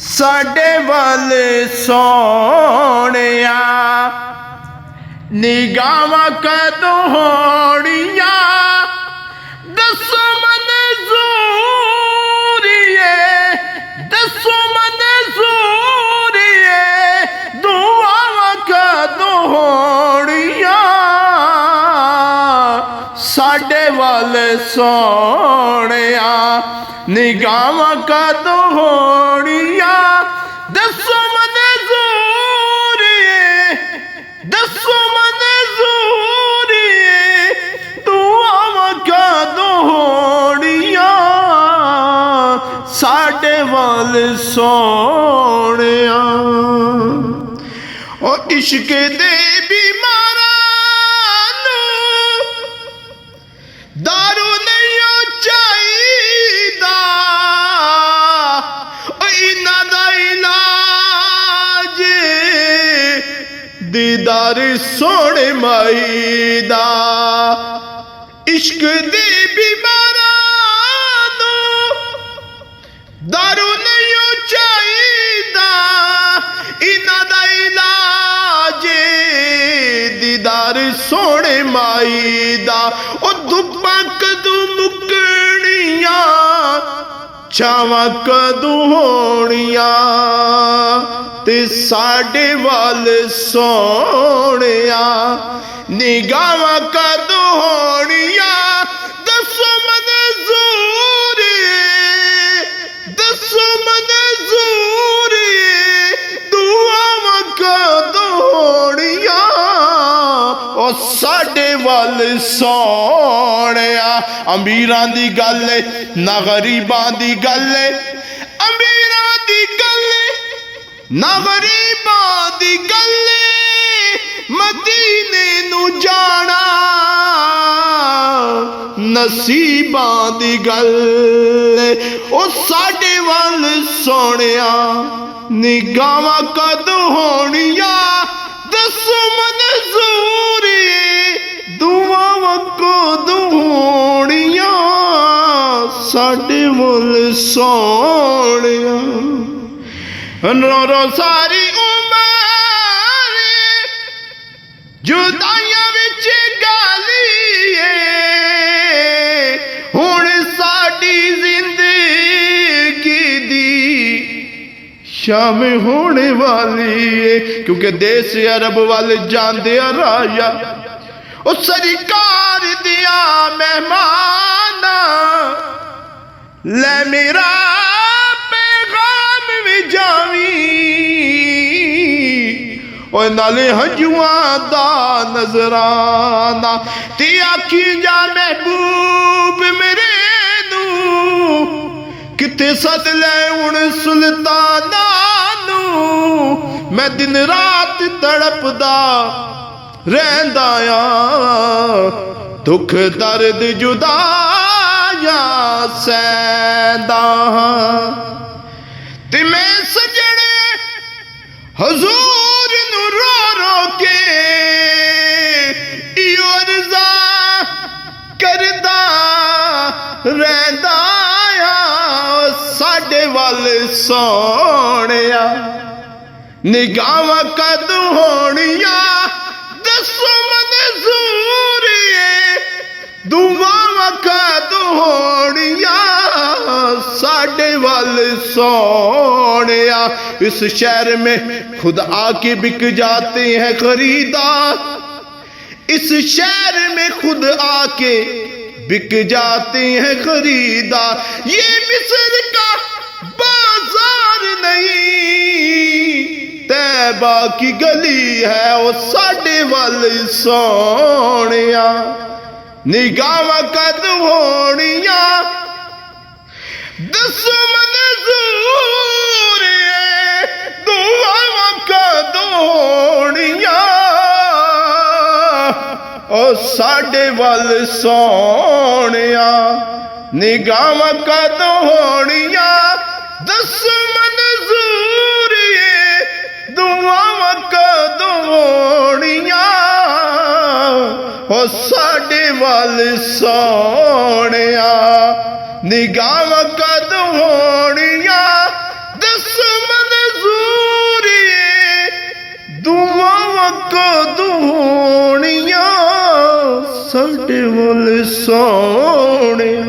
साडे वल सोहणिया निगाहां कदों होणियां दसो मंजूरीए दसो मंजूरीए दुआवां कदों होणियां साडे वल सोहणिया निगाहां कदों होणियां दसो मंजूरीए दसो मंजूरीए दुआवां कदों होणियां साडे वल सोहणिया ओ इश्क दे बीमारां नूं दारू नहीं चाहिदा इन्हां दा इलाज दीदार सोहणे माई दा इश्क दे बीमारां नूं दारू नहीं चाहिदा इन्हां दा इलाज दीदार सोहणे माई दा ओ धुप्पां कदों मुकणियां छावां कदों होणियां ते साडे वल सोहणिया निगाहां कदों होणियां दसो मंजूरीए दसो मंजूरीए दुआवां कदों होणियां ओ साडे वल सोहणिया अमीरां दी गल ना गरीबां दी गल अमीरां दी गल ना गरीबां दी गल मदीने नूं जाना नसीबां दी गल ओ साडे वल सोहणिया निगाहां कदों होणियां दसो मंजूरीए दुआवां कदों होणियां साडे वल सोहणिया रो रो सारी उमर जुदाइयां विच गालीए हुण साडी जिंदगी दी शाम होने वाली है क्योंकि देश अरब वाल जांदे राया ओ सरकार दिया मेहमान ले मेरा पैगाम भी जावी और नाले हंजुआं दा नजराना ते आखी जा महबूब मेरे नू किते सद ले हुण सुल्ताना नू मैं दिन रात तड़पदा रहंदा आ दुख दर्द जुदाया सैंदा ते मैं सजणे हजूर नू रो रो के इहो अर्ज़ा करदा रहंदा साडे वल सोहणिया निगाहां कदों होणियां दसो मंजूरीए दुआवां कदों होणियां साडे वल सोहणिया इस शहर में खुद आके बिक जाते हैं खरीदार इस शहर में खुद आके बिक जाते हैं खरीदार ये मिस्र का बाजार नहीं तैबा की गली है वो साडे वल सोहणिया निगाहां कदों होणियां दसो मंजूरीए दुआवां कदों होणियां ओ साडे वल सोहणिया निगाहां कदों होणियां दसो मंजूरीए दुआवां कदों होणियां ओ साडे वल सोहणिया निगाहां कदों होणियां दस ਕਦੋਂ ਹੋਣੀਆਂ ਸਾਡੇ ਵੱਲ ਸੋਹਣਿਆ।